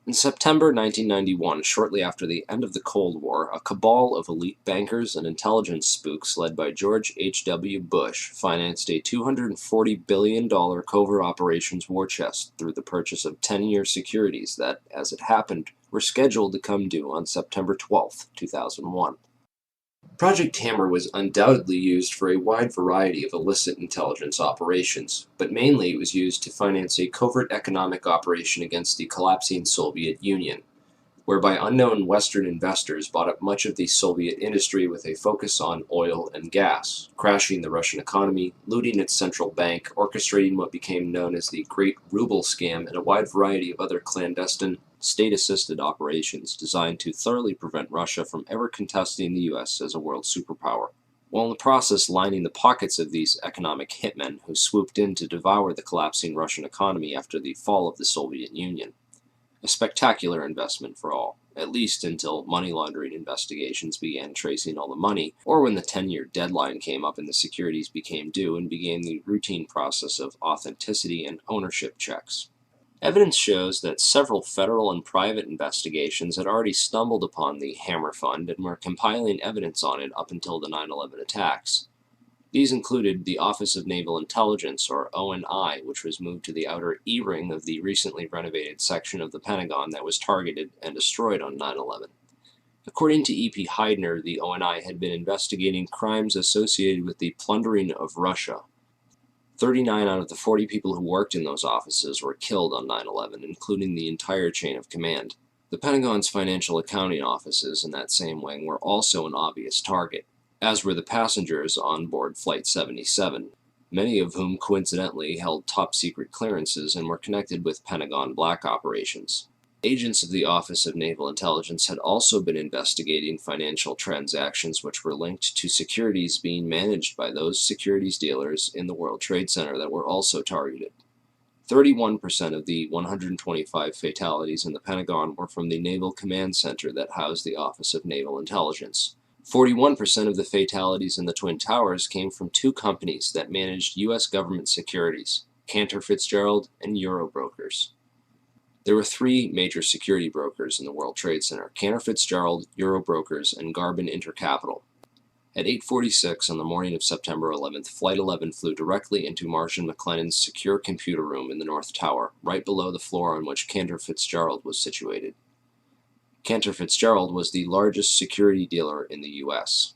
In September 1991, shortly after the end of the Cold War, a cabal of elite bankers and intelligence spooks led by George H.W. Bush financed a $240 billion covert operations war chest through the purchase of 10-year securities that, as it happened, were scheduled to come due on September 12, 2001. Project Hammer was undoubtedly used for a wide variety of illicit intelligence operations, but mainly it was used to finance a covert economic operation against the collapsing Soviet Union, whereby unknown Western investors bought up much of the Soviet industry with a focus on oil and gas, crashing the Russian economy, looting its central bank, orchestrating what became known as the Great Ruble Scam, and a wide variety of other clandestine, state-assisted operations designed to thoroughly prevent Russia from ever contesting the U.S. as a world superpower, while in the process lining the pockets of these economic hitmen who swooped in to devour the collapsing Russian economy after the fall of the Soviet Union. A spectacular investment for all, at least until money laundering investigations began tracing all the money, or when the 10-year deadline came up and the securities became due and began the routine process of authenticity and ownership checks. Evidence shows that several federal and private investigations had already stumbled upon the Hammer Fund and were compiling evidence on it up until the 9/11 attacks. These included the Office of Naval Intelligence, or ONI, which was moved to the outer E-ring of the recently renovated section of the Pentagon that was targeted and destroyed on 9/11. According to E.P. Heidner, the ONI had been investigating crimes associated with the plundering of Russia. 39 out of the 40 people who worked in those offices were killed on 9/11, including the entire chain of command. The Pentagon's financial accounting offices in that same wing were also an obvious target, as were the passengers on board Flight 77, many of whom coincidentally held top-secret clearances and were connected with Pentagon black operations. Agents of the Office of Naval Intelligence had also been investigating financial transactions which were linked to securities being managed by those securities dealers in the World Trade Center that were also targeted. 31% of the 125 fatalities in the Pentagon were from the Naval Command Center that housed the Office of Naval Intelligence. 41% of the fatalities in the Twin Towers came from two companies that managed U.S. government securities, Cantor Fitzgerald and Eurobrokers. There were three major security brokers in the World Trade Center: Cantor Fitzgerald, Eurobrokers, and Garbin Intercapital. At 8:46 on the morning of September 11th, Flight 11 flew directly into Marshall McLennan's secure computer room in the North Tower, right below the floor on which Cantor Fitzgerald was situated. Cantor Fitzgerald was the largest security dealer in the U.S.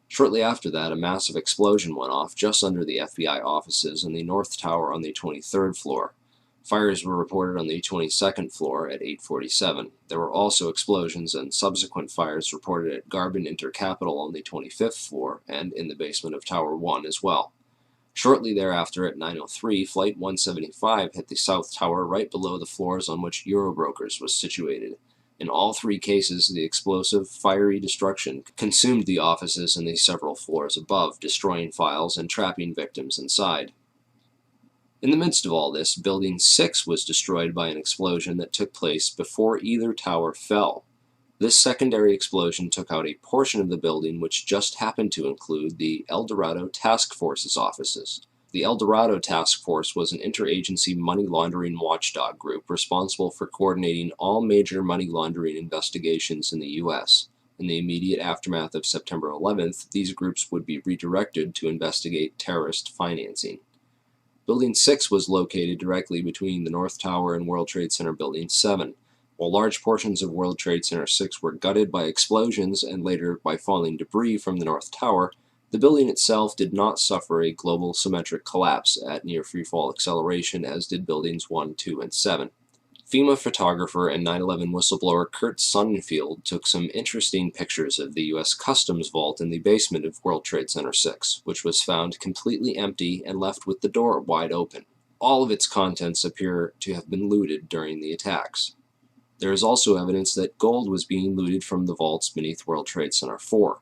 Shortly after that, a massive explosion went off just under the FBI offices in the North Tower on the 23rd floor. Fires were reported on the 22nd floor at 8:47. There were also explosions and subsequent fires reported at Garbin Intercapital on the 25th floor and in the basement of Tower 1 as well. Shortly thereafter, at 9:03, Flight 175 hit the South Tower right below the floors on which Eurobrokers was situated. In all three cases, the explosive, fiery destruction consumed the offices and the several floors above, destroying files and trapping victims inside. In the midst of all this, Building 6 was destroyed by an explosion that took place before either tower fell. This secondary explosion took out a portion of the building which just happened to include the El Dorado Task Force's offices. The El Dorado Task Force was an interagency money laundering watchdog group responsible for coordinating all major money laundering investigations in the U.S. In the immediate aftermath of September 11th, these groups would be redirected to investigate terrorist financing. Building 6 was located directly between the North Tower and World Trade Center Building 7. While large portions of World Trade Center 6 were gutted by explosions and later by falling debris from the North Tower, the building itself did not suffer a global symmetric collapse at near freefall acceleration as did Buildings 1, 2, and 7. FEMA photographer and 9/11 whistleblower Kurt Sonnenfeld took some interesting pictures of the U.S. Customs Vault in the basement of World Trade Center 6, which was found completely empty and left with the door wide open. All of its contents appear to have been looted during the attacks. There is also evidence that gold was being looted from the vaults beneath World Trade Center 4.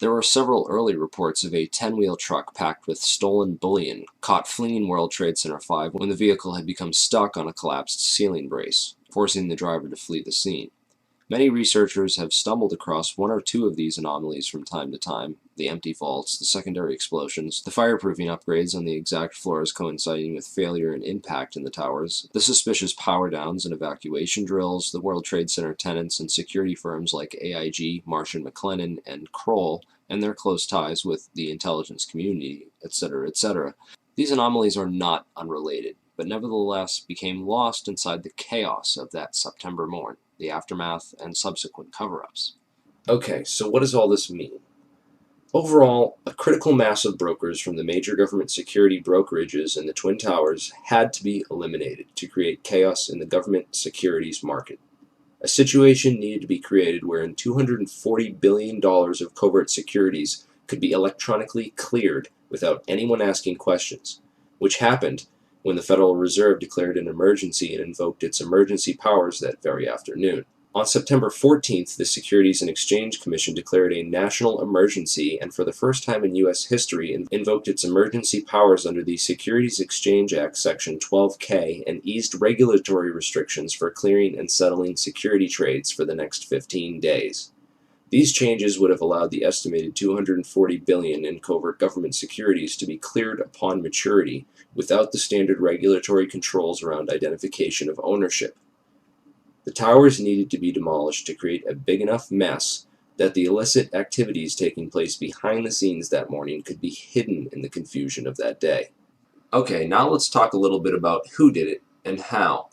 There were several early reports of a 10-wheel truck packed with stolen bullion caught fleeing World Trade Center 5 when the vehicle had become stuck on a collapsed ceiling brace, forcing the driver to flee the scene. Many researchers have stumbled across one or two of these anomalies from time to time: the empty vaults, the secondary explosions, the fireproofing upgrades on the exact floors coinciding with failure and impact in the towers, the suspicious power downs and evacuation drills, the World Trade Center tenants and security firms like AIG, Marsh & McLennan, and Kroll, and their close ties with the intelligence community, etc., etc. These anomalies are not unrelated, but nevertheless became lost inside the chaos of that September morn, the aftermath, and subsequent cover-ups. Okay, so what does all this mean? Overall, a critical mass of brokers from the major government security brokerages in the Twin Towers had to be eliminated to create chaos in the government securities market. A situation needed to be created wherein $240 billion of covert securities could be electronically cleared without anyone asking questions, which happened when the Federal Reserve declared an emergency and invoked its emergency powers that very afternoon. On September 14th, the Securities and Exchange Commission declared a national emergency and for the first time in U.S. history invoked its emergency powers under the Securities Exchange Act Section 12K and eased regulatory restrictions for clearing and settling security trades for the next 15 days. These changes would have allowed the estimated $240 billion in covert government securities to be cleared upon maturity without the standard regulatory controls around identification of ownership. The towers needed to be demolished to create a big enough mess that the illicit activities taking place behind the scenes that morning could be hidden in the confusion of that day. Okay, now let's talk a little bit about who did it and how.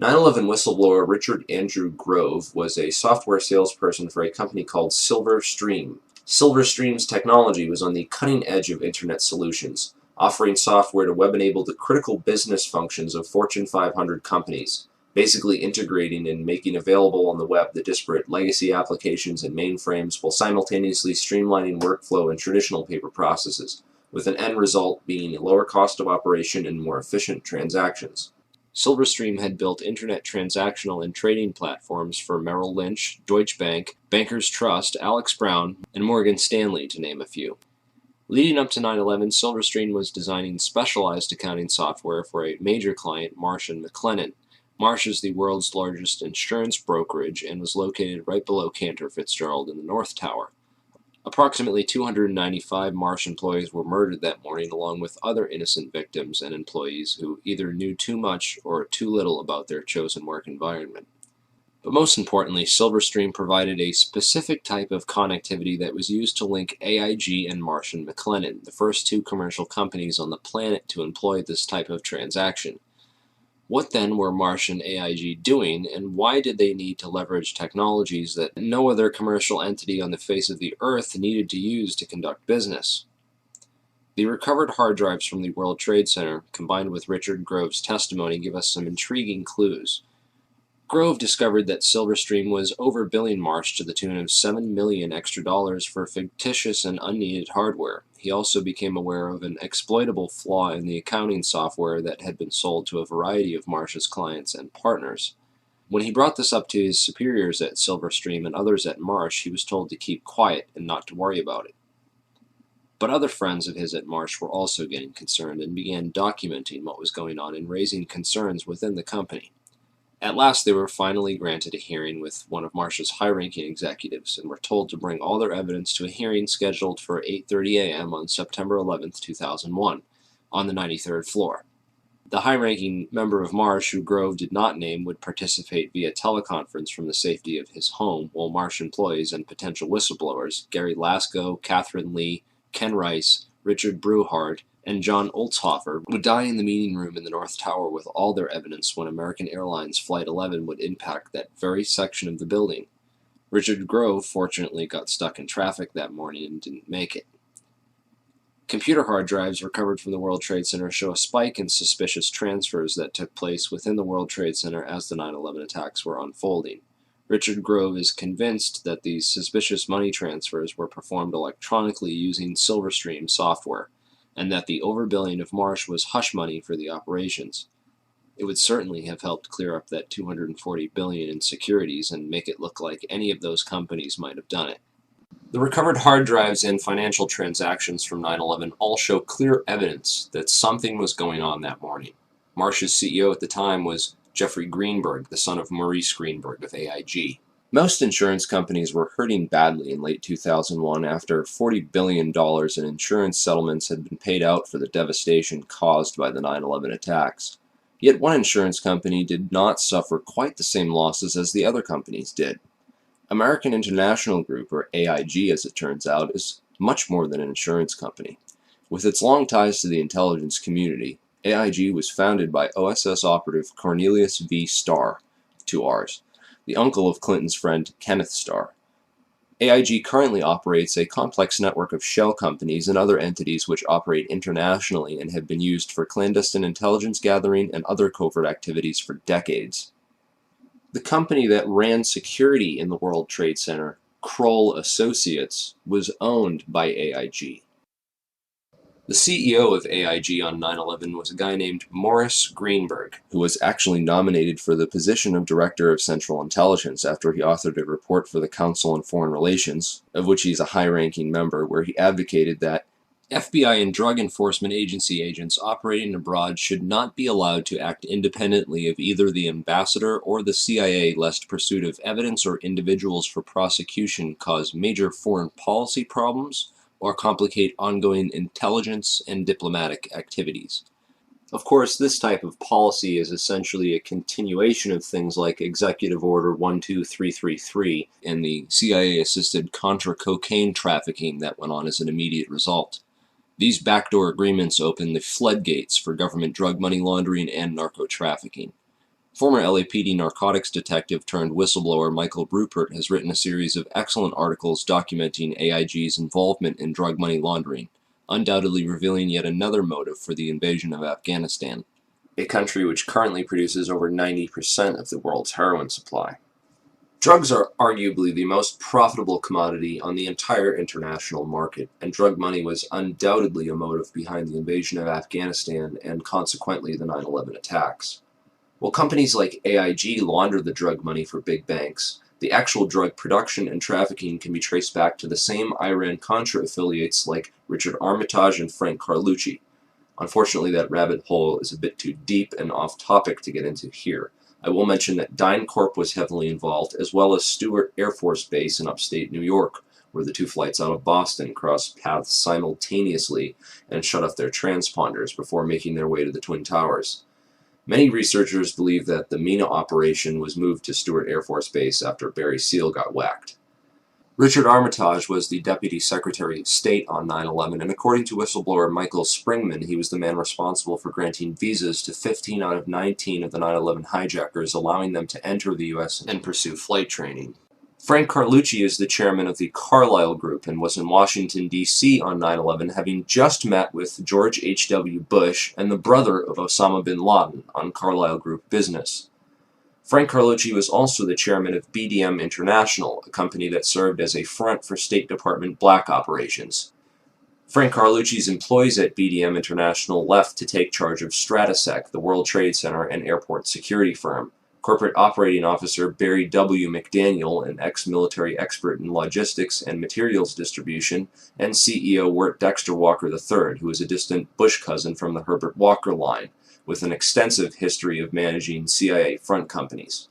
9/11 whistleblower Richard Andrew Grove was a software salesperson for a company called Silverstream. Silverstream's technology was on the cutting edge of internet solutions, offering software to web-enable the critical business functions of Fortune 500 companies, basically integrating and making available on the web the disparate legacy applications and mainframes while simultaneously streamlining workflow and traditional paper processes, with an end result being a lower cost of operation and more efficient transactions. Silverstream had built internet transactional and trading platforms for Merrill Lynch, Deutsche Bank, Bankers Trust, Alex Brown, and Morgan Stanley, to name a few. Leading up to 9/11, Silverstream was designing specialized accounting software for a major client, Marsh & McLennan. Marsh is the world's largest insurance brokerage and was located right below Cantor Fitzgerald in the North Tower. Approximately 295 Marsh employees were murdered that morning, along with other innocent victims and employees who either knew too much or too little about their chosen work environment. But most importantly, Silverstream provided a specific type of connectivity that was used to link AIG and Marsh & McLennan, the first two commercial companies on the planet to employ this type of transaction. What then were Marsh and AIG doing, and why did they need to leverage technologies that no other commercial entity on the face of the earth needed to use to conduct business? The recovered hard drives from the World Trade Center, combined with Richard Grove's testimony, give us some intriguing clues. Grove discovered that Silverstream was overbilling Marsh to the tune of $7 million extra for fictitious and unneeded hardware. He also became aware of an exploitable flaw in the accounting software that had been sold to a variety of Marsh's clients and partners. When he brought this up to his superiors at Silverstream and others at Marsh, he was told to keep quiet and not to worry about it. But other friends of his at Marsh were also getting concerned and began documenting what was going on and raising concerns within the company. At last, they were finally granted a hearing with one of Marsh's high-ranking executives and were told to bring all their evidence to a hearing scheduled for 8:30 a.m. on September 11, 2001, on the 93rd floor. The high-ranking member of Marsh, who Grove did not name, would participate via teleconference from the safety of his home, while Marsh employees and potential whistleblowers, Gary Lasko, Catherine Lee, Ken Rice, Richard Breuhardt, and John Oltzhofer, would die in the meeting room in the North Tower with all their evidence when American Airlines Flight 11 would impact that very section of the building. Richard Grove fortunately got stuck in traffic that morning and didn't make it. Computer hard drives recovered from the World Trade Center show a spike in suspicious transfers that took place within the World Trade Center as the 9/11 attacks were unfolding. Richard Grove is convinced that these suspicious money transfers were performed electronically using Silverstream software, and that the overbilling of Marsh was hush money for the operations. It would certainly have helped clear up that $240 billion in securities and make it look like any of those companies might have done it. The recovered hard drives and financial transactions from 9/11 all show clear evidence that something was going on that morning. Marsh's CEO at the time was Jeffrey Greenberg, the son of Maurice Greenberg of AIG. Most insurance companies were hurting badly in late 2001 after $40 billion in insurance settlements had been paid out for the devastation caused by the 9/11 attacks. Yet one insurance company did not suffer quite the same losses as the other companies did. American International Group, or AIG as it turns out, is much more than an insurance company. With its long ties to the intelligence community, AIG was founded by OSS operative Cornelius V. Starr, 2 R's, the uncle of Clinton's friend Kenneth Starr. AIG currently operates a complex network of shell companies and other entities which operate internationally and have been used for clandestine intelligence gathering and other covert activities for decades. The company that ran security in the World Trade Center, Kroll Associates, was owned by AIG. The CEO of AIG on 9/11 was a guy named Morris Greenberg, who was actually nominated for the position of Director of Central Intelligence after he authored a report for the Council on Foreign Relations, of which he's a high-ranking member, where he advocated that FBI and Drug Enforcement Agency agents operating abroad should not be allowed to act independently of either the ambassador or the CIA, lest pursuit of evidence or individuals for prosecution cause major foreign policy problems or complicate ongoing intelligence and diplomatic activities. Of course, this type of policy is essentially a continuation of things like Executive Order 12333 and the CIA-assisted Contra cocaine trafficking that went on as an immediate result. These backdoor agreements open the floodgates for government drug money laundering and narco-trafficking. Former LAPD narcotics detective turned whistleblower Michael Rupert has written a series of excellent articles documenting AIG's involvement in drug money laundering, undoubtedly revealing yet another motive for the invasion of Afghanistan, a country which currently produces over 90% of the world's heroin supply. Drugs are arguably the most profitable commodity on the entire international market, and drug money was undoubtedly a motive behind the invasion of Afghanistan and consequently the 9/11 attacks. While companies like AIG launder the drug money for big banks, the actual drug production and trafficking can be traced back to the same Iran-Contra affiliates like Richard Armitage and Frank Carlucci. Unfortunately, that rabbit hole is a bit too deep and off-topic to get into here. I will mention that DynCorp was heavily involved, as well as Stewart Air Force Base in upstate New York, where the two flights out of Boston crossed paths simultaneously and shut off their transponders before making their way to the Twin Towers. Many researchers believe that the MENA operation was moved to Stewart Air Force Base after Barry Seal got whacked. Richard Armitage was the Deputy Secretary of State on 9/11, and according to whistleblower Michael Springman, he was the man responsible for granting visas to 15 out of 19 of the 9/11 hijackers, allowing them to enter the U.S. and pursue flight training. Frank Carlucci is the chairman of the Carlyle Group and was in Washington, D.C. on 9/11, having just met with George H.W. Bush and the brother of Osama bin Laden on Carlyle Group business. Frank Carlucci was also the chairman of BDM International, a company that served as a front for State Department black operations. Frank Carlucci's employees at BDM International left to take charge of Stratesec, the World Trade Center and airport security firm. Corporate Operating Officer Barry W. McDaniel, an ex-military expert in logistics and materials distribution, and CEO Wirt Dexter Walker III, who is a distant Bush cousin from the Herbert Walker line, with an extensive history of managing CIA front companies.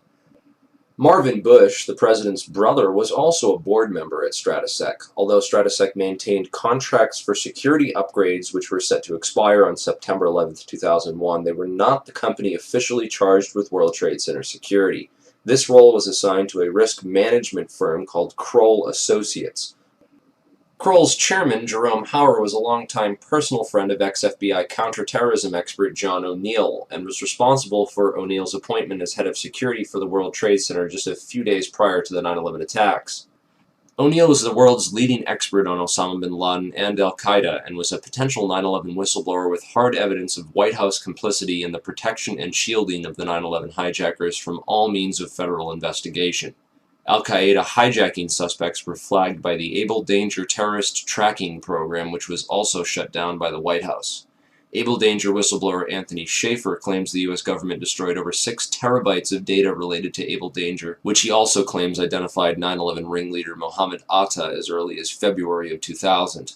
Marvin Bush, the president's brother, was also a board member at Stratesec, although Stratesec maintained contracts for security upgrades which were set to expire on September 11, 2001. They were not the company officially charged with World Trade Center security. This role was assigned to a risk management firm called Kroll Associates. Kroll's chairman, Jerome Hauer, was a longtime personal friend of ex-FBI counterterrorism expert John O'Neill and was responsible for O'Neill's appointment as head of security for the World Trade Center just a few days prior to the 9/11 attacks. O'Neill is the world's leading expert on Osama bin Laden and al-Qaeda and was a potential 9/11 whistleblower with hard evidence of White House complicity in the protection and shielding of the 9/11 hijackers from all means of federal investigation. Al-Qaeda hijacking suspects were flagged by the Able Danger terrorist tracking program, which was also shut down by the White House. Able Danger whistleblower Anthony Schaefer claims the U.S. government destroyed over 6 terabytes of data related to Able Danger, which he also claims identified 9/11 ringleader Mohammed Atta as early as February of 2000.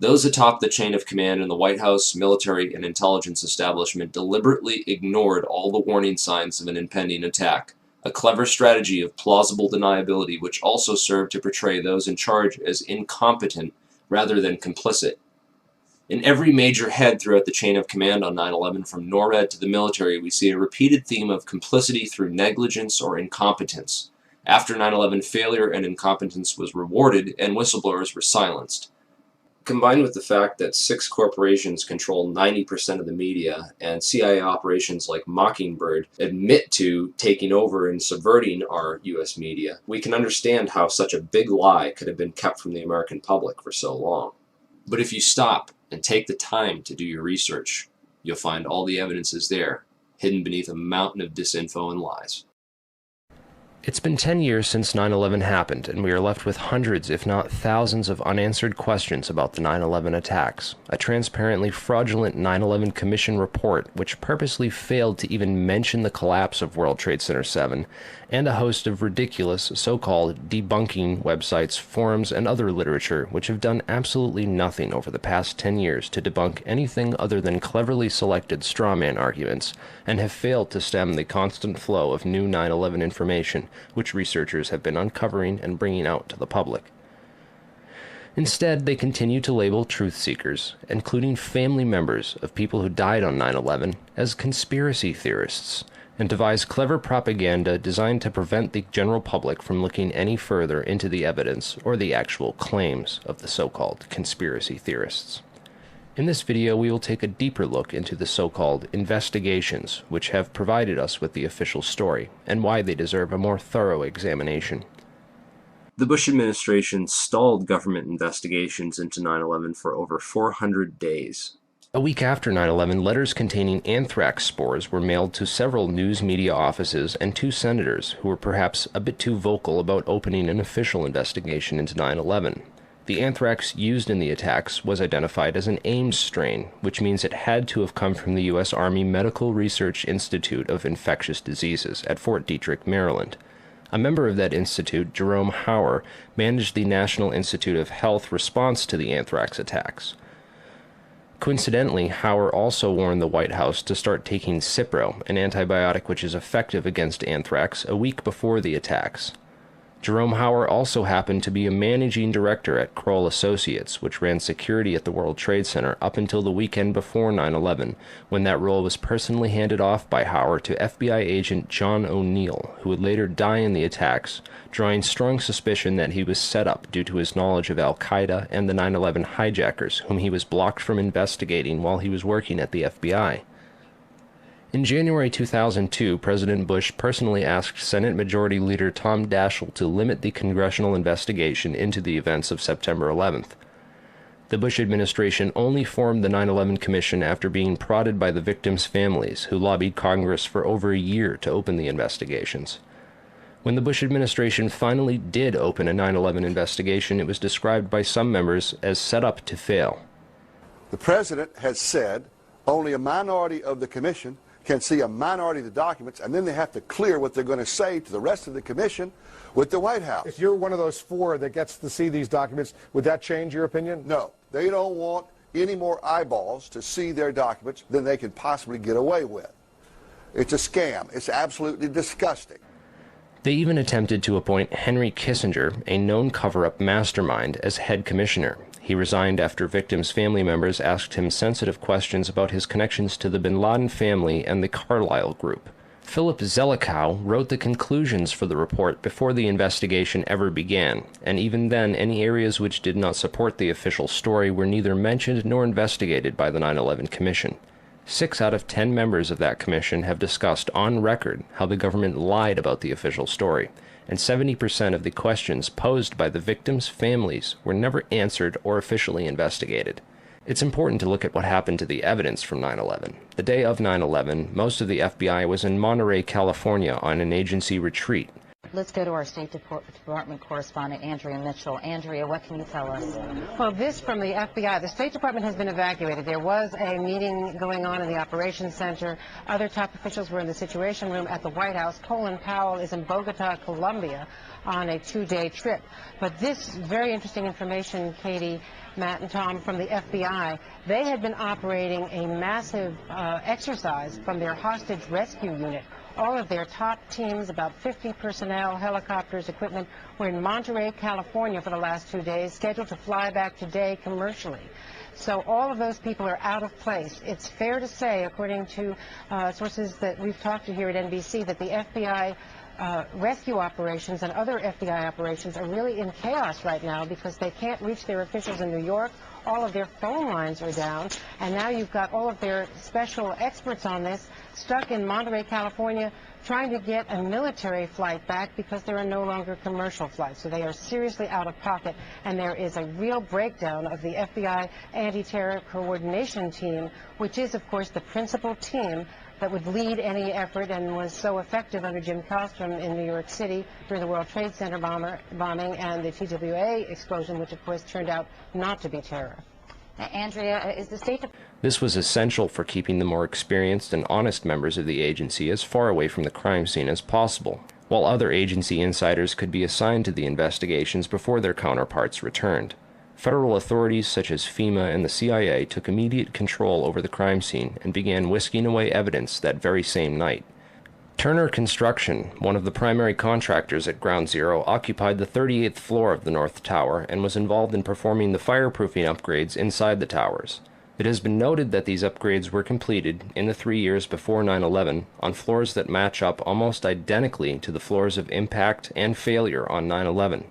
Those atop the chain of command in the White House, military, and intelligence establishment deliberately ignored all the warning signs of an impending attack. a clever strategy of plausible deniability which also served to portray those in charge as incompetent rather than complicit. In every major head throughout the chain of command on 9/11, from NORAD to the military, we see a repeated theme of complicity through negligence or incompetence. After 9/11, failure and incompetence was rewarded, and whistleblowers were silenced. Combined with the fact that 6 corporations control 90% of the media, and CIA operations like Mockingbird admit to taking over and subverting our US media, we can understand how such a big lie could have been kept from the American public for so long. But if you stop and take the time to do your research, you'll find all the evidence is there, hidden beneath a mountain of disinfo and lies. It's been 10 years since 9/11 happened, and we are left with hundreds, if not thousands, of unanswered questions about the 9/11 attacks. A transparently fraudulent 9/11 Commission report, which purposely failed to even mention the collapse of World Trade Center 7, and a host of ridiculous, so-called debunking websites, forums, and other literature, which have done absolutely nothing over the past 10 years to debunk anything other than cleverly selected strawman arguments, and have failed to stem the constant flow of new 9/11 information, which researchers have been uncovering and bringing out to the public. Instead, they continue to label truth seekers, including family members of people who died on 9/11, as conspiracy theorists, and devise clever propaganda designed to prevent the general public from looking any further into the evidence or the actual claims of the so-called conspiracy theorists. In this video, we will take a deeper look into the so-called investigations, which have provided us with the official story, and why they deserve a more thorough examination. The Bush administration stalled government investigations into 9/11 for over 400 days. A week after 9/11, letters containing anthrax spores were mailed to several news media offices and 2 senators who were perhaps a bit too vocal about opening an official investigation into 9/11. The anthrax used in the attacks was identified as an Ames strain, which means it had to have come from the U.S. Army Medical Research Institute of Infectious Diseases at Fort Detrick, Maryland. A member of that institute, Jerome Hauer, managed the National Institute of Health response to the anthrax attacks. Coincidentally, Hauer also warned the White House to start taking Cipro, an antibiotic which is effective against anthrax, a week before the attacks. Jerome Hauer also happened to be a managing director at Kroll Associates, which ran security at the World Trade Center up until the weekend before 9/11, when that role was personally handed off by Hauer to FBI agent John O'Neill, who would later die in the attacks, drawing strong suspicion that he was set up due to his knowledge of Al-Qaeda and the 9/11 hijackers, whom he was blocked from investigating while he was working at the FBI. In January 2002, President Bush personally asked Senate Majority Leader Tom Daschle to limit the congressional investigation into the events of September 11th. The Bush administration only formed the 9/11 Commission after being prodded by the victims' families, who lobbied Congress for over a year to open the investigations. When the Bush administration finally did open a 9/11 investigation, it was described by some members as set up to fail. The President has said only a minority of the Commission can see a minority of the documents, and then they have to clear what they're going to say to the rest of the Commission with the White House. If you're one of those 4 that gets to see these documents, would that change your opinion? No. They don't want any more eyeballs to see their documents than they can possibly get away with. It's a scam. It's absolutely disgusting. They even attempted to appoint Henry Kissinger, a known cover-up mastermind, as head commissioner. He resigned after victims' family members asked him sensitive questions about his connections to the bin Laden family and the Carlyle Group. Philip Zelikow wrote the conclusions for the report before the investigation ever began, and even then any areas which did not support the official story were neither mentioned nor investigated by the 9/11 Commission. 6 out of 10 members of that commission have discussed on record how the government lied about the official story, and 70% of the questions posed by the victims' families were never answered or officially investigated. It's important to look at what happened to the evidence from 9/11. The day of 9/11, most of the FBI was in Monterey, California on an agency retreat. Let's go to our State Department correspondent, Andrea Mitchell. Andrea, what can you tell us? Well, this from the FBI. The State Department has been evacuated. There was a meeting going on in the Operations Center. Other top officials were in the Situation Room at the White House. Colin Powell is in Bogota, Colombia, on a 2-day trip. But this very interesting information, Katie, Matt, and Tom, from the FBI, they had been operating a massive exercise from their hostage rescue unit all of their top teams, about 50 personnel, helicopters, equipment, were in Monterey, California for the last 2 days, scheduled to fly back today commercially. So all of those people are out of place. It's fair to say, according to sources that we've talked to here at NBC, that the FBI rescue operations and other FBI operations are really in chaos right now because they can't reach their officials in New York. All of their phone lines are down, and now you've got all of their special experts on this stuck in Monterey, California, trying to get a military flight back because there are no longer commercial flights. So they are seriously out of pocket, and there is a real breakdown of the FBI anti-terror coordination team, which is, of course, the principal team that would lead any effort and was so effective under Jim Kallstrom in New York City during the World Trade Center bombing and the TWA explosion, which of course turned out not to be terror. Andrea, is the State Department... This was essential for keeping the more experienced and honest members of the agency as far away from the crime scene as possible, while other agency insiders could be assigned to the investigations before their counterparts returned. Federal authorities such as FEMA and the CIA took immediate control over the crime scene and began whisking away evidence that very same night. Turner Construction, one of the primary contractors at Ground Zero, occupied the 38th floor of the North Tower and was involved in performing the fireproofing upgrades inside the towers. It has been noted that these upgrades were completed in the 3 years before 9/11 on floors that match up almost identically to the floors of impact and failure on 9/11.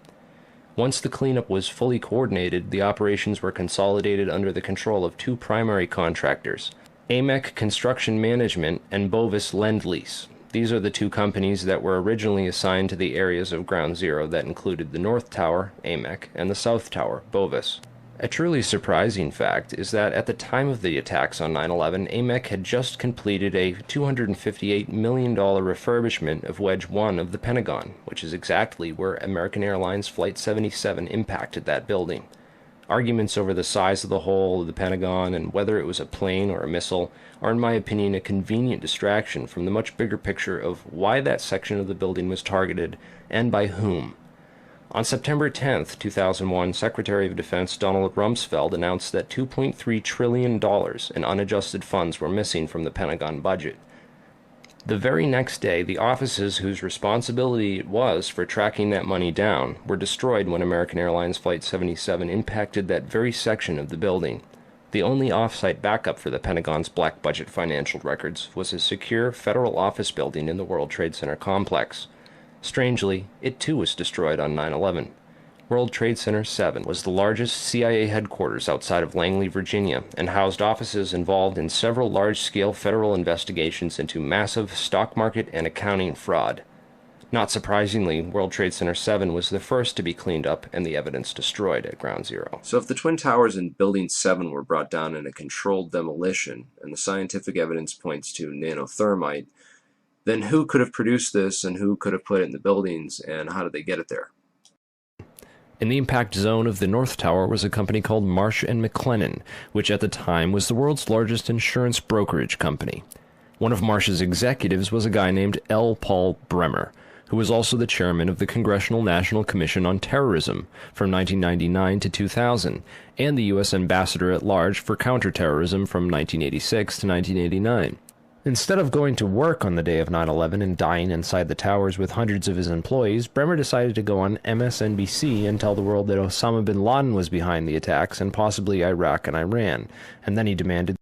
Once the cleanup was fully coordinated, the operations were consolidated under the control of two primary contractors, AMEC Construction Management and Bovis Lend-Lease. These are the two companies that were originally assigned to the areas of Ground Zero that included the North Tower, AMEC, and the South Tower, Bovis. A truly surprising fact is that at the time of the attacks on 9/11, AMEC had just completed a $258 million refurbishment of Wedge 1 of the Pentagon, which is exactly where American Airlines Flight 77 impacted that building. Arguments over the size of the hole of the Pentagon and whether it was a plane or a missile are, in my opinion, a convenient distraction from the much bigger picture of why that section of the building was targeted and by whom. On September 10, 2001, Secretary of Defense Donald Rumsfeld announced that $2.3 trillion in unadjusted funds were missing from the Pentagon budget. The very next day, the offices whose responsibility it was for tracking that money down were destroyed when American Airlines Flight 77 impacted that very section of the building. The only off-site backup for the Pentagon's black budget financial records was a secure federal office building in the World Trade Center complex. Strangely, it too was destroyed on 9/11. World Trade Center 7 was the largest CIA headquarters outside of Langley, Virginia, and housed offices involved in several large-scale federal investigations into massive stock market and accounting fraud. Not surprisingly, World Trade Center 7 was the first to be cleaned up and the evidence destroyed at Ground Zero. So if the Twin Towers in Building 7 were brought down in a controlled demolition, and the scientific evidence points to nanothermite, then who could have produced this and who could have put it in the buildings and how did they get it there? In the impact zone of the North Tower was a company called Marsh & McLennan, which at the time was the world's largest insurance brokerage company. One of Marsh's executives was a guy named L. Paul Bremer, who was also the chairman of the Congressional National Commission on Terrorism from 1999 to 2000, and the U.S. Ambassador at Large for Counterterrorism from 1986 to 1989. Instead of going to work on the day of 9/11 and dying inside the towers with hundreds of his employees, Bremer decided to go on MSNBC and tell the world that Osama bin Laden was behind the attacks and possibly Iraq and Iran, and then he demanded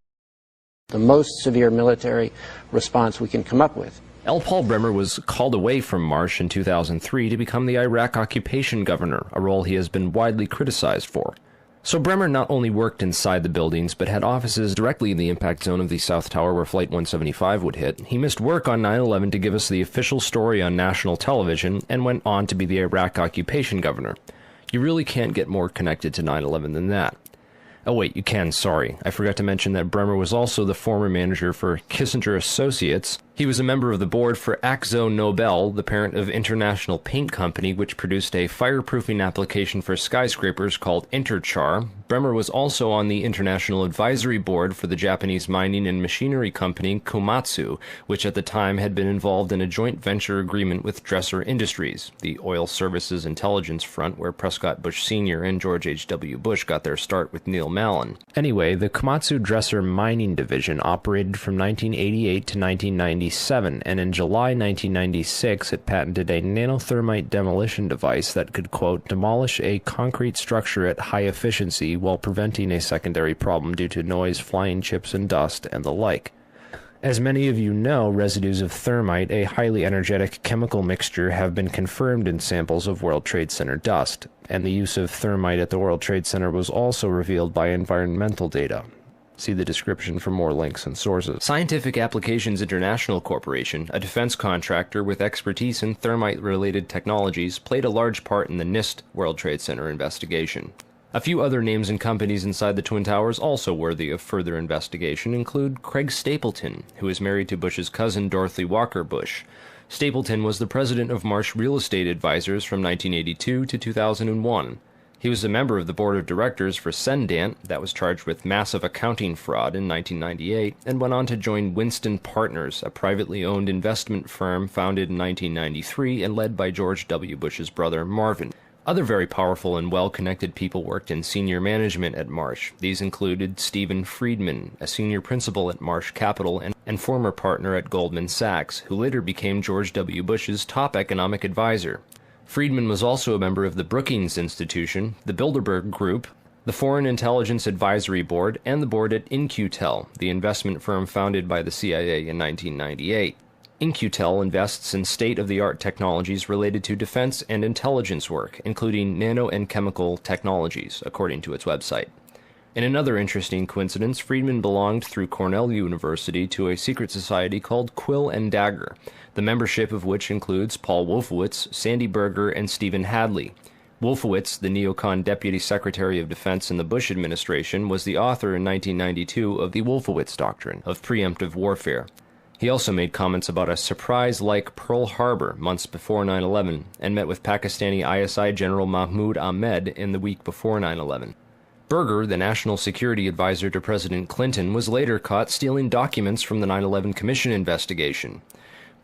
the most severe military response we can come up with. L. Paul Bremer was called away from Marsh in 2003 to become the Iraq occupation governor, a role he has been widely criticized for. So Bremer not only worked inside the buildings, but had offices directly in the impact zone of the South Tower where Flight 175 would hit. He missed work on 9/11 to give us the official story on national television, and went on to be the Iraq occupation governor. You really can't get more connected to 9/11 than that. Oh wait, you can, sorry. I forgot to mention that Bremer was also the former manager for Kissinger Associates. He was a member of the board for Akzo Nobel, the parent of International Paint Company, which produced a fireproofing application for skyscrapers called Interchar. Bremer was also on the International Advisory Board for the Japanese mining and machinery company Komatsu, which at the time had been involved in a joint venture agreement with Dresser Industries, the oil services intelligence front where Prescott Bush Sr. and George H.W. Bush got their start with Neil Mallon. Anyway, the Komatsu Dresser mining division operated from 1988 to 1996 1997, and in July 1996 it patented a nanothermite demolition device that could, quote, demolish a concrete structure at high efficiency while preventing a secondary problem due to noise, flying chips and dust, and the like. As many of you know, residues of thermite, a highly energetic chemical mixture, have been confirmed in samples of World Trade Center dust, and the use of thermite at the World Trade Center was also revealed by environmental data. See the description for more links and sources. Scientific Applications International Corporation, a defense contractor with expertise in thermite-related technologies, played a large part in the NIST World Trade Center investigation. A few other names and companies inside the Twin Towers also worthy of further investigation include Craig Stapleton, who is married to Bush's cousin Dorothy Walker Bush. Stapleton was the president of Marsh Real Estate Advisors from 1982 to 2001. He was a member of the board of directors for Cendant, that was charged with massive accounting fraud in 1998, and went on to join Winston Partners, a privately owned investment firm founded in 1993 and led by George W. Bush's brother Marvin. Other very powerful and well-connected people worked in senior management at Marsh. These included Stephen Friedman, a senior principal at Marsh Capital and former partner at Goldman Sachs, who later became George W. Bush's top economic advisor. Friedman was also a member of the Brookings Institution, the Bilderberg Group, the Foreign Intelligence Advisory Board, and the board at In-Q-Tel, the investment firm founded by the CIA in 1998. In-Q-Tel invests in state-of-the-art technologies related to defense and intelligence work, including nano and chemical technologies, according to its website. In another interesting coincidence, Friedman belonged through Cornell University to a secret society called Quill and Dagger, the membership of which includes Paul Wolfowitz, Sandy Berger, and Stephen Hadley. Wolfowitz, the neocon Deputy Secretary of Defense in the Bush administration, was the author in 1992 of the Wolfowitz Doctrine of preemptive warfare. He also made comments about a surprise-like Pearl Harbor months before 9/11 and met with Pakistani ISI General Mahmoud Ahmed in the week before 9/11. Berger, the national security advisor to President Clinton, was later caught stealing documents from the 9/11 Commission investigation.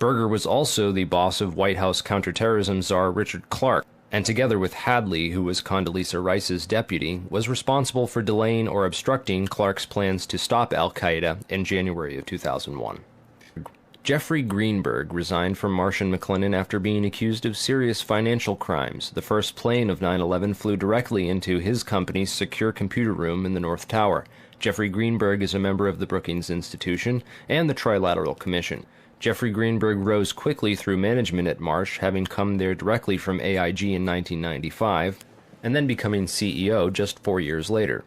Berger was also the boss of White House counterterrorism czar Richard Clarke, and together with Hadley, who was Condoleezza Rice's deputy, was responsible for delaying or obstructing Clarke's plans to stop al-Qaeda in January of 2001. Jeffrey Greenberg resigned from Marsh & McLennan after being accused of serious financial crimes. The first plane of 9/11 flew directly into his company's secure computer room in the North Tower. Jeffrey Greenberg is a member of the Brookings Institution and the Trilateral Commission. Jeffrey Greenberg rose quickly through management at Marsh, having come there directly from AIG in 1995, and then becoming CEO just 4 years later.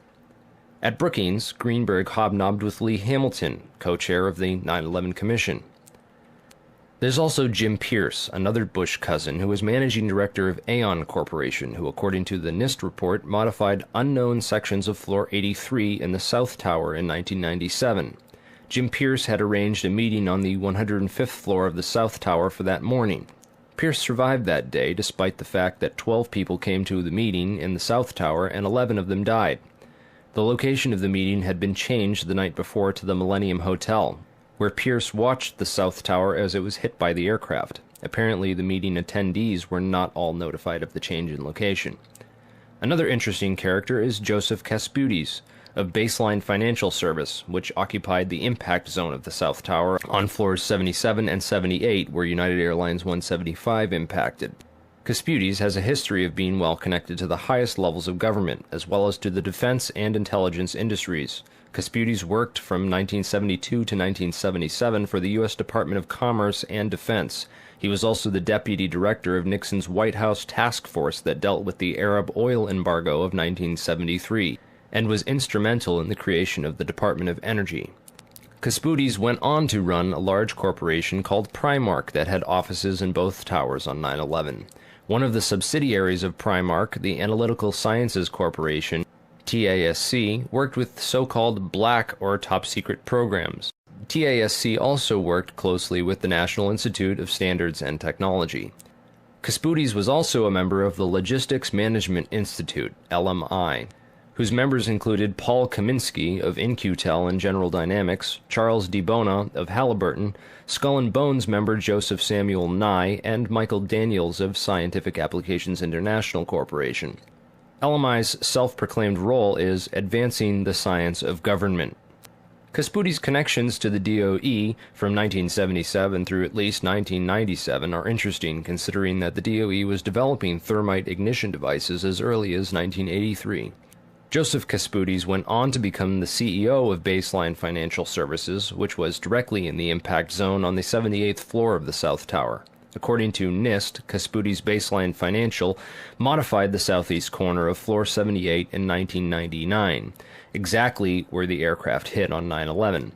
At Brookings, Greenberg hobnobbed with Lee Hamilton, co-chair of the 9/11 Commission. There's also Jim Pierce, another Bush cousin, who was managing director of Aon Corporation, who, according to the NIST report, modified unknown sections of Floor 83 in the South Tower in 1997. Jim Pierce had arranged a meeting on the 105th floor of the South Tower for that morning. Pierce survived that day, despite the fact that 12 people came to the meeting in the South Tower and 11 of them died. The location of the meeting had been changed the night before to the Millennium Hotel, where Pierce watched the South Tower as it was hit by the aircraft. Apparently, the meeting attendees were not all notified of the change in location. Another interesting character is Joseph Kasputis, of Baseline Financial Service, which occupied the impact zone of the South Tower on floors 77 and 78, where United Airlines 175 impacted. Kasputis has a history of being well connected to the highest levels of government, as well as to the defense and intelligence industries. Kasputis worked from 1972 to 1977 for the U.S. Department of Commerce and Defense. He was also the deputy director of Nixon's White House task force that dealt with the Arab oil embargo of 1973, and was instrumental in the creation of the Department of Energy. Kasputis went on to run a large corporation called Primark that had offices in both towers on 9/11. One of the subsidiaries of Primark, the Analytical Sciences Corporation, TASC, worked with so-called black or top-secret programs. TASC also worked closely with the National Institute of Standards and Technology. Kasputis was also a member of the Logistics Management Institute, LMI, whose members included Paul Kaminsky of In-Q-Tel and General Dynamics, Charles DiBona of Halliburton, Skull and Bones member Joseph Samuel Nye, and Michael Daniels of Scientific Applications International Corporation. LMI's self-proclaimed role is advancing the science of government. Casputi's connections to the DOE from 1977 through at least 1997 are interesting, considering that the DOE was developing thermite ignition devices as early as 1983. Joseph Casputes went on to become the CEO of Baseline Financial Services, which was directly in the impact zone on the 78th floor of the South Tower. According to NIST, Casputes Baseline Financial modified the southeast corner of Floor 78 in 1999, exactly where the aircraft hit on 9/11.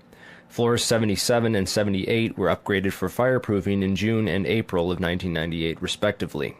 Floors 77 and 78 were upgraded for fireproofing in June and April of 1998, respectively.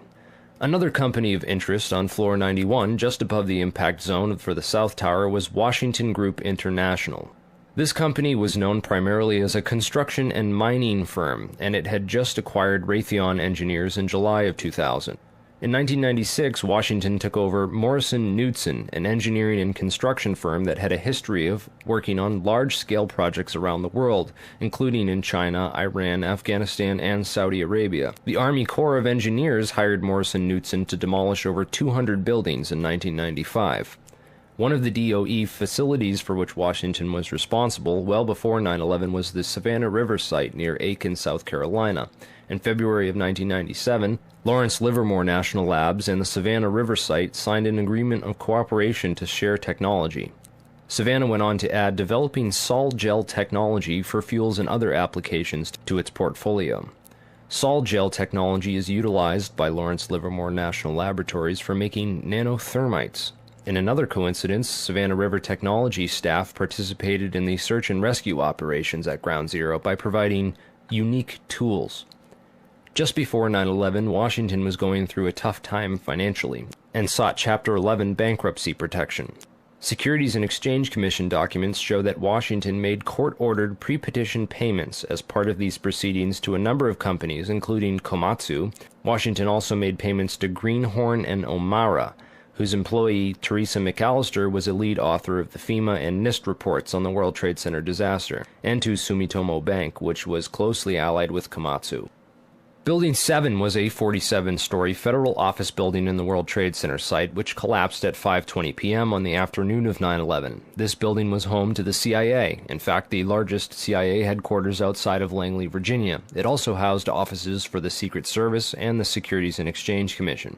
Another company of interest on Floor 91, just above the impact zone for the South Tower, was Washington Group International. This company was known primarily as a construction and mining firm, and it had just acquired Raytheon Engineers in July of 2000. In 1996, Washington took over Morrison Knudsen, an engineering and construction firm that had a history of working on large-scale projects around the world, including in China, Iran, Afghanistan, and Saudi Arabia. The Army Corps of Engineers hired Morrison Knudsen to demolish over 200 buildings in 1995. One of the DOE facilities for which Washington was responsible well before 9/11 was the Savannah River site near Aiken, South Carolina. In February of 1997, Lawrence Livermore National Labs and the Savannah River site signed an agreement of cooperation to share technology. Savannah went on to add developing sol gel technology for fuels and other applications to its portfolio. Sol gel technology is utilized by Lawrence Livermore National Laboratories for making nanothermites. In another coincidence, Savannah River Technology staff participated in the search and rescue operations at Ground Zero by providing unique tools. Just before 9/11, Washington was going through a tough time financially and sought Chapter 11 bankruptcy protection. Securities and Exchange Commission documents show that Washington made court-ordered pre-petition payments as part of these proceedings to a number of companies, including Komatsu. Washington also made payments to Greenhorn and Omara, whose employee, Teresa McAllister, was a lead author of the FEMA and NIST reports on the World Trade Center disaster, and to Sumitomo Bank, which was closely allied with Komatsu. Building 7 was a 47-story federal office building in the World Trade Center site, which collapsed at 5:20 p.m. on the afternoon of 9/11. This building was home to the CIA, in fact, the largest CIA headquarters outside of Langley, Virginia. It also housed offices for the Secret Service and the Securities and Exchange Commission.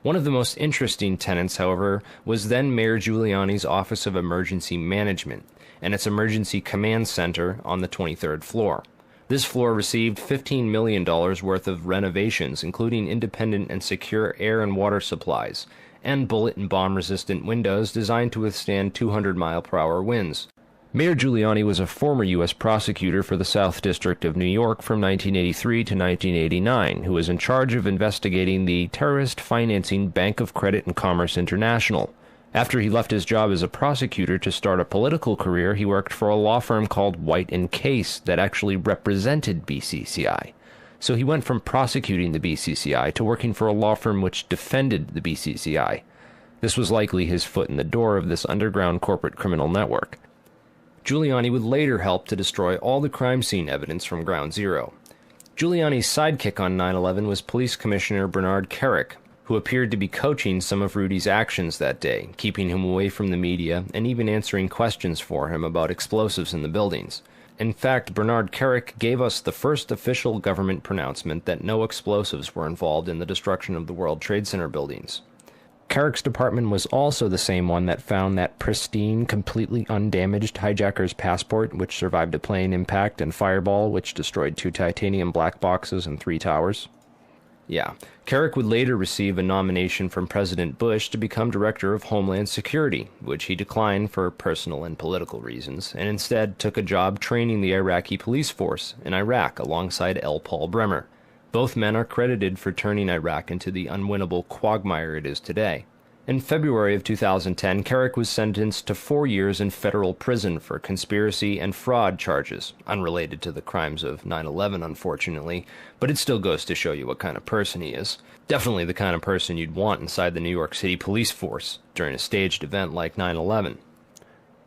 One of the most interesting tenants, however, was then Mayor Giuliani's Office of Emergency Management and its Emergency Command Center on the 23rd floor. This floor received $15 million worth of renovations, including independent and secure air and water supplies, and bullet and bomb-resistant windows designed to withstand 200-mile-per-hour winds. Mayor Giuliani was a former U.S. prosecutor for the South District of New York from 1983 to 1989, who was in charge of investigating the terrorist financing Bank of Credit and Commerce International. After he left his job as a prosecutor to start a political career, he worked for a law firm called White & Case that actually represented BCCI. So he went from prosecuting the BCCI to working for a law firm which defended the BCCI. This was likely his foot in the door of this underground corporate criminal network. Giuliani would later help to destroy all the crime scene evidence from Ground Zero. Giuliani's sidekick on 9/11 was Police Commissioner Bernard Kerik, who appeared to be coaching some of Rudy's actions that day, keeping him away from the media and even answering questions for him about explosives in the buildings. In fact, Bernard Kerik gave us the first official government pronouncement that no explosives were involved in the destruction of the World Trade Center buildings. Kerik's department was also the same one that found that pristine, completely undamaged hijacker's passport, which survived a plane impact, and Fireball, which destroyed 2 titanium black boxes and 3 towers. Yeah, Kerik would later receive a nomination from President Bush to become Director of Homeland Security, which he declined for personal and political reasons, and instead took a job training the Iraqi police force in Iraq alongside L. Paul Bremer. Both men are credited for turning Iraq into the unwinnable quagmire it is today. In February of 2010, Kerik was sentenced to 4 years in federal prison for conspiracy and fraud charges, unrelated to the crimes of 9/11, unfortunately, but it still goes to show you what kind of person he is. Definitely the kind of person you'd want inside the New York City police force during a staged event like 9/11.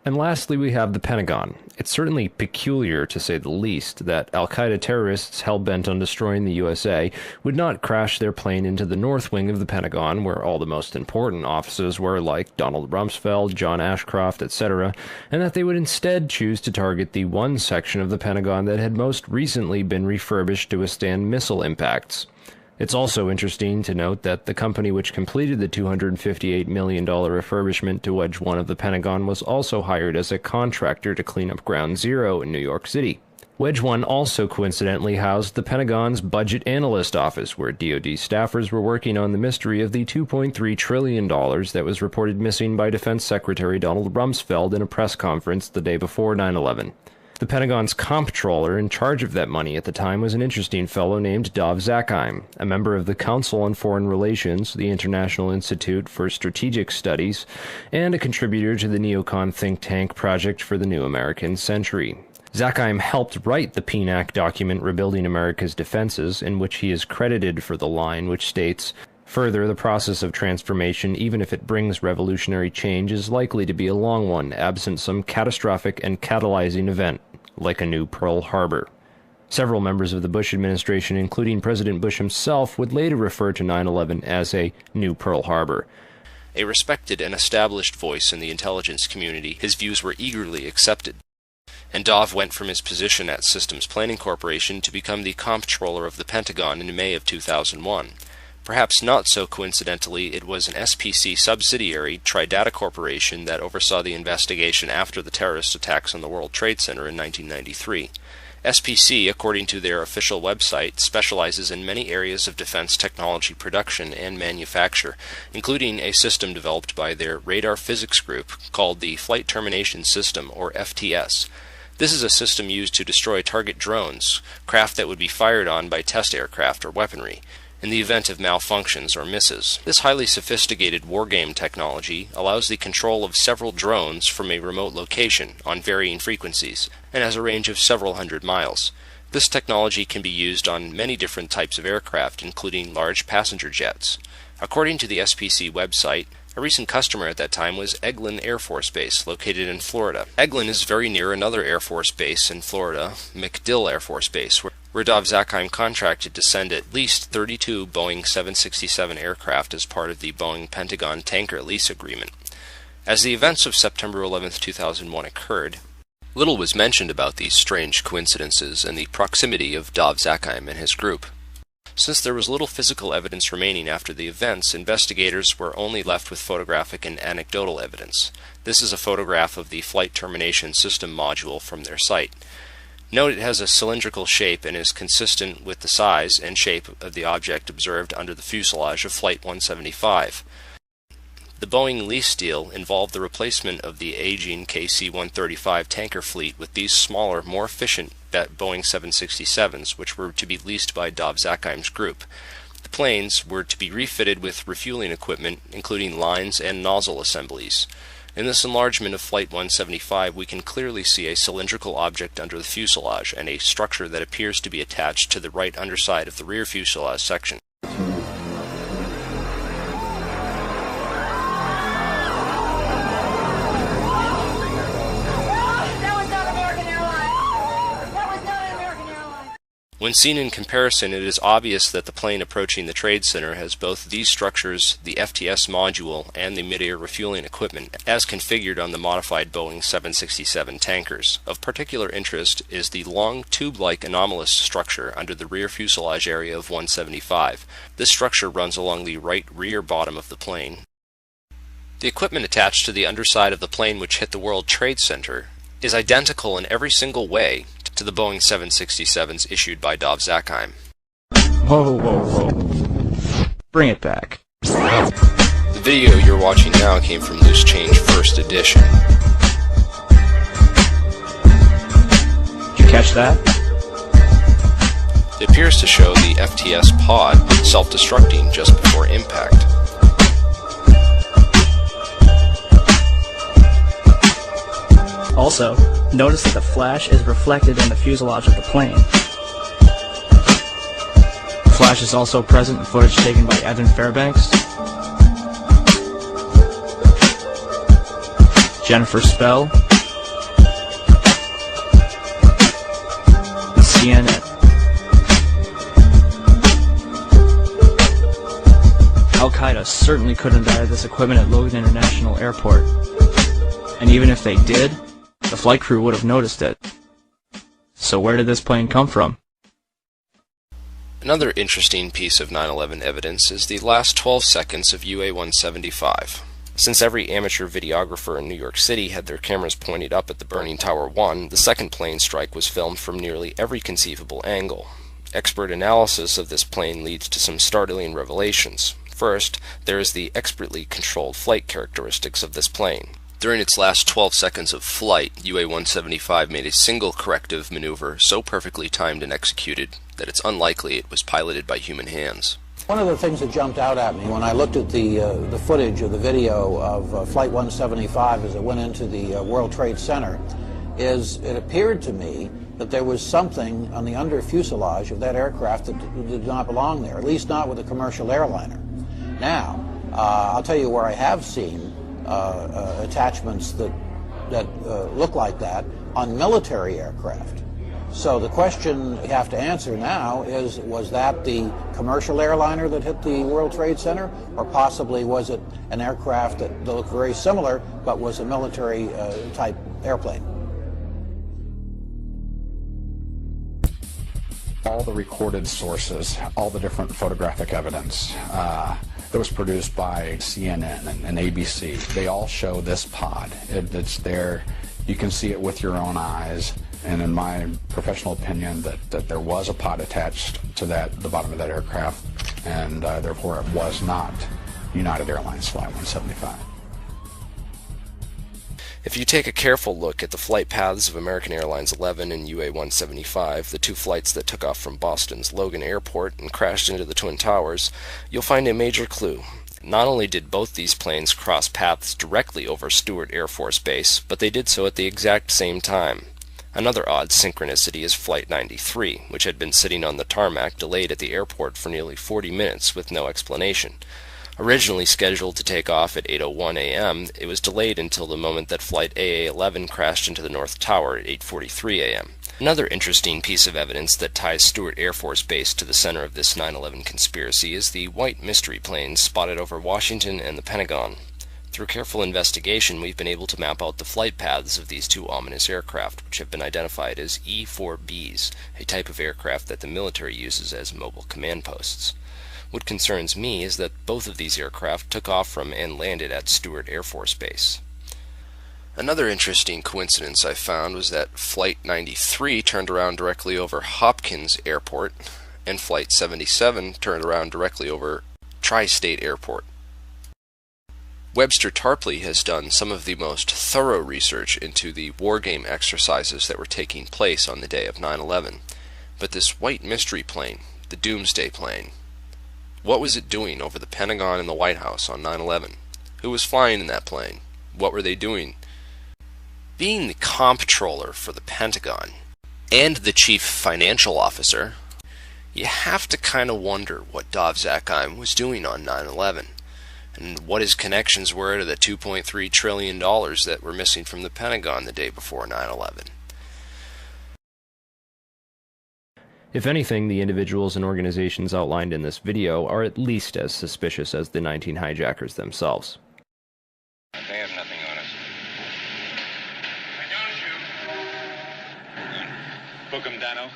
And lastly, we have the Pentagon. It's certainly peculiar, to say the least, that al-Qaeda terrorists hell-bent on destroying the USA would not crash their plane into the north wing of the Pentagon, where all the most important offices were, like Donald Rumsfeld, John Ashcroft, etc., and that they would instead choose to target the one section of the Pentagon that had most recently been refurbished to withstand missile impacts. It's also interesting to note that the company which completed the $258 million refurbishment to Wedge 1 of the Pentagon was also hired as a contractor to clean up Ground Zero in New York City. Wedge 1 also coincidentally housed the Pentagon's Budget Analyst Office, where DoD staffers were working on the mystery of the $2.3 trillion that was reported missing by Defense Secretary Donald Rumsfeld in a press conference the day before 9/11. The Pentagon's comptroller in charge of that money at the time was an interesting fellow named Dov Zakheim, a member of the Council on Foreign Relations, the International Institute for Strategic Studies, and a contributor to the neocon think tank Project for the New American Century. Zakheim helped write the PNAC document Rebuilding America's Defenses, in which he is credited for the line which states, "Further, the process of transformation, even if it brings revolutionary change, is likely to be a long one, absent some catastrophic and catalyzing event, like a new Pearl Harbor." Several members of the Bush administration, including President Bush himself, would later refer to 9/11 as a new Pearl Harbor. A respected and established voice in the intelligence community, his views were eagerly accepted. And Dov went from his position at Systems Planning Corporation to become the comptroller of the Pentagon in May of 2001. Perhaps not so coincidentally, it was an SPC subsidiary, Tridata Corporation, that oversaw the investigation after the terrorist attacks on the World Trade Center in 1993. SPC, according to their official website, specializes in many areas of defense technology production and manufacture, including a system developed by their radar physics group called the Flight Termination System, or FTS. This is a system used to destroy target drones, craft that would be fired on by test aircraft or weaponry, in the event of malfunctions or misses. This highly sophisticated wargame technology allows the control of several drones from a remote location on varying frequencies and has a range of several hundred miles. This technology can be used on many different types of aircraft, including large passenger jets. According to the SPC website, a recent customer at that time was Eglin Air Force Base, located in Florida. Eglin is very near another Air Force base in Florida, MacDill Air Force Base, where Dov Zakheim contracted to send at least 32 Boeing 767 aircraft as part of the Boeing Pentagon Tanker Lease Agreement. As the events of September 11, 2001 occurred, little was mentioned about these strange coincidences and the proximity of Dov Zakheim and his group. Since there was little physical evidence remaining after the events, investigators were only left with photographic and anecdotal evidence. This is a photograph of the Flight Termination System module from their site. Note it has a cylindrical shape and is consistent with the size and shape of the object observed under the fuselage of Flight 175. The Boeing lease deal involved the replacement of the aging KC-135 tanker fleet with these smaller, more efficient Boeing 767s, which were to be leased by Dov Zakheim's group. The planes were to be refitted with refueling equipment, including lines and nozzle assemblies. In this enlargement of Flight 175, we can clearly see a cylindrical object under the fuselage and a structure that appears to be attached to the right underside of the rear fuselage section. When seen in comparison, it is obvious that the plane approaching the Trade Center has both these structures, the FTS module, and the mid-air refueling equipment, as configured on the modified Boeing 767 tankers. Of particular interest is the long tube-like anomalous structure under the rear fuselage area of 175. This structure runs along the right rear bottom of the plane. The equipment attached to the underside of the plane which hit the World Trade Center is identical in every single way to the Boeing 767s issued by Dov Zakheim. Whoa, whoa, whoa. Bring it back. The video you're watching now came from Loose Change First Edition. Did you catch that? It appears to show the FTS pod self-destructing just before impact. Also, notice that the flash is reflected in the fuselage of the plane. The flash is also present in footage taken by Evan Fairbanks, Jennifer Spell, CNN. Al-Qaeda certainly couldn't have this equipment at Logan International Airport. And even if they did, the flight crew would have noticed it. So where did this plane come from? Another interesting piece of 9/11 evidence is the last 12 seconds of UA-175. Since every amateur videographer in New York City had their cameras pointed up at the burning Tower 1, the second plane strike was filmed from nearly every conceivable angle. Expert analysis of this plane leads to some startling revelations. First, there is the expertly controlled flight characteristics of this plane. During its last 12 seconds of flight, UA-175 made a single corrective maneuver so perfectly timed and executed that it's unlikely it was piloted by human hands. One of the things that jumped out at me when I looked at the footage of the video of Flight 175 as it went into the World Trade Center is it appeared to me that there was something on the under fuselage of that aircraft that did not belong there, at least not with a commercial airliner. Now, I'll tell you where I have seen attachments that look like that on military aircraft. So the question you have to answer now is, was that the commercial airliner that hit the World Trade Center, or possibly was it an aircraft that looked very similar but was a military type airplane? All the recorded sources, all the different photographic evidence that was produced by CNN and ABC, they all show this pod. It's there. You can see it with your own eyes. And in my professional opinion, that there was a pod attached to the bottom of that aircraft, and therefore it was not United Airlines Flight 175. If you take a careful look at the flight paths of American Airlines 11 and UA-175, the two flights that took off from Boston's Logan Airport and crashed into the Twin Towers, you'll find a major clue. Not only did both these planes cross paths directly over Stewart Air Force Base, but they did so at the exact same time. Another odd synchronicity is Flight 93, which had been sitting on the tarmac delayed at the airport for nearly 40 minutes with no explanation. Originally scheduled to take off at 8:01 a.m., it was delayed until the moment that Flight AA-11 crashed into the North Tower at 8:43 a.m. Another interesting piece of evidence that ties Stewart Air Force Base to the center of this 9/11 conspiracy is the white mystery planes spotted over Washington and the Pentagon. Through careful investigation, we've been able to map out the flight paths of these two ominous aircraft, which have been identified as E-4Bs, a type of aircraft that the military uses as mobile command posts. What concerns me is that both of these aircraft took off from and landed at Stewart Air Force Base. Another interesting coincidence I found was that Flight 93 turned around directly over Hopkins Airport, and Flight 77 turned around directly over Tri-State Airport. Webster Tarpley has done some of the most thorough research into the wargame exercises that were taking place on the day of 9/11. But this white mystery plane, the Doomsday plane, what was it doing over the Pentagon and the White House on 9/11? Who was flying in that plane? What were they doing? Being the comptroller for the Pentagon and the chief financial officer, you have to kind of wonder what Dov Zakheim was doing on 9/11. And what his connections were to the $2.3 trillion that were missing from the Pentagon the day before 9/11. If anything, the individuals and organizations outlined in this video are at least as suspicious as the 19 hijackers themselves. They have nothing on us. I don't shoot. Book 'em, Dano.